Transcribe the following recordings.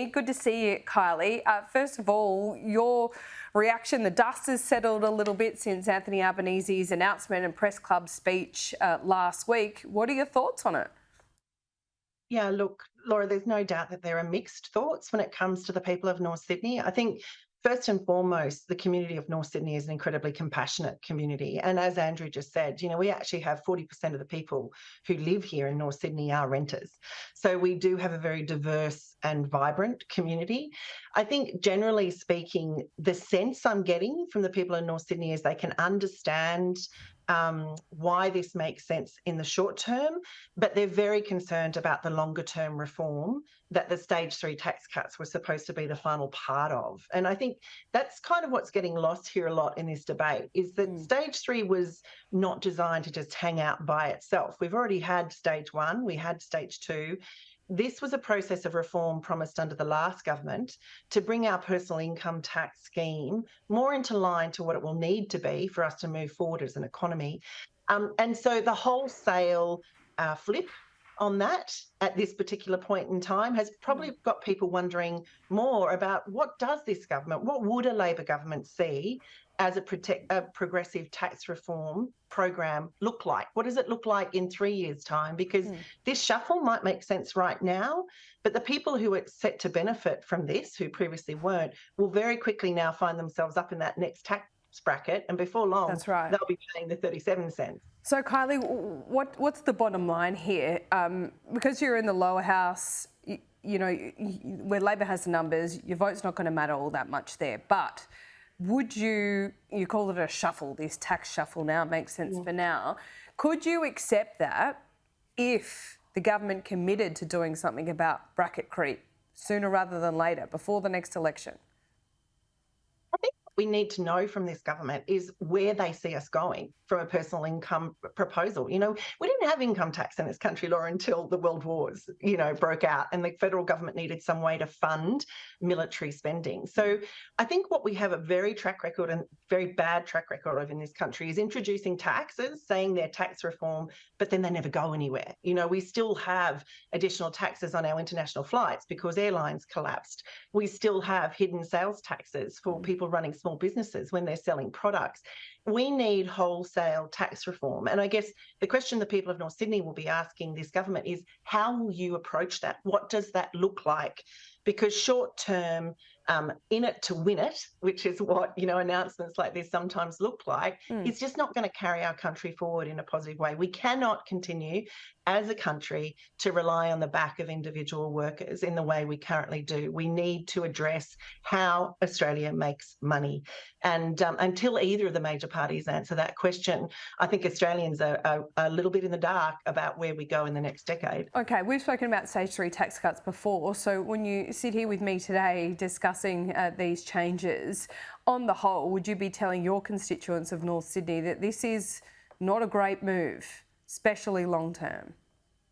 Good to see you, Kylie. First of all, your reaction, the dust has settled a little bit since Anthony Albanese's announcement and press club speech last week. What are your thoughts on it? Yeah, look, Laura, there's no doubt that there are mixed thoughts when it comes to the people of North Sydney. I think first and foremost, the community of North Sydney is an incredibly compassionate community. And as Andrew just said, we actually have 40% of the people who live here in North Sydney are renters. So we do have a very diverse and vibrant community. I think generally speaking, the sense I'm getting from the people in North Sydney is they can understand why this makes sense in the short term, but they're very concerned about the longer term reform that the stage 3 tax cuts were supposed to be the final part of. And I think that's kind of what's getting lost here a lot in this debate is that stage 3 was not designed to just hang out by itself. We've already had stage 1, we had stage 2. This was a process of reform promised under the last government to bring our personal income tax scheme more into line to what it will need to be for us to move forward as an economy. And so the wholesale flip on that at this particular point in time has probably got people wondering more about what does this government, what would a Labor government see as a progressive tax reform program look like? What does it look like in 3 years' time? Because this shuffle might make sense right now, but the people who are set to benefit from this, who previously weren't, will very quickly now find themselves up in that next tax bracket, and before long, That's right. they'll be paying the 37 cents. So, Kylie, what's the bottom line here? Because you're in the lower house, where Labor has the numbers, your vote's not going to matter all that much there. But would you call it a shuffle, this tax shuffle now, it makes sense for now. Could you accept that if the government committed to doing something about bracket creep sooner rather than later, before the next election? I think what we need to know from this government is where they see us going from a personal income proposal. We didn't have income tax in this country, Laura, until the world wars, broke out, and the federal government needed some way to fund military spending. So I think what we have a very bad track record of in this country is introducing taxes, saying they're tax reform, but then they never go anywhere. We still have additional taxes on our international flights because airlines collapsed. We still have hidden sales taxes for people running small businesses when they're selling products. We need wholesale tax reform. And I guess the question the people of North Sydney will be asking this government is, how will you approach that? What does that look like? Because short term, in it to win it, which is what announcements like this sometimes look like, it's just not going to carry our country forward in a positive way. We cannot continue as a country to rely on the back of individual workers in the way we currently do. We need to address how Australia makes money. And until either of the major parties answer that question, I think Australians are a little bit in the dark about where we go in the next decade. Okay, we've spoken about stage 3 tax cuts before. So when you sit here with me today discussing these changes, on the whole, would you be telling your constituents of North Sydney that this is not a great move, especially long term?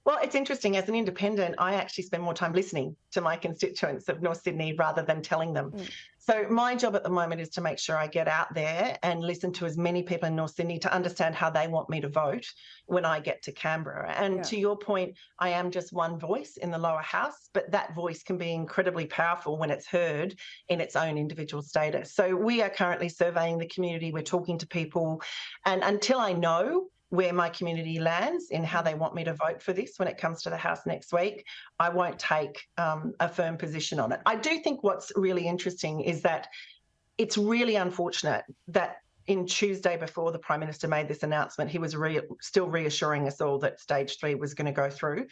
Well, it's interesting. As an independent, I actually spend more time listening to my constituents of North Sydney rather than telling them. So my job at the moment is to make sure I get out there and listen to as many people in North Sydney to understand how they want me to vote when I get to Canberra. And to your point, I am just one voice in the lower house, but that voice can be incredibly powerful when it's heard in its own individual status. So we are currently surveying the community. We're talking to people. And until I know where my community lands in how they want me to vote for this when it comes to the House next week, I won't take a firm position on it. I do think what's really interesting is that it's really unfortunate that in Tuesday, before the Prime Minister made this announcement, he was still reassuring us all that stage 3 was going to go through.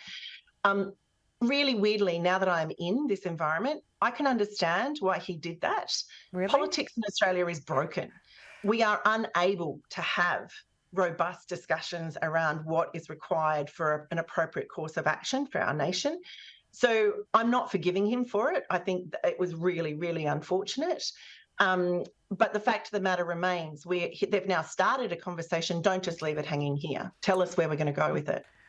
Really weirdly, now that I'm in this environment, I can understand why he did that. Really? Politics in Australia is broken. We are unable to have robust discussions around what is required for an appropriate course of action for our nation. So I'm not forgiving him for it. I think it was really, really unfortunate. But the fact of the matter remains, they've now started a conversation. Don't just leave it hanging here. Tell us where we're going to go with it.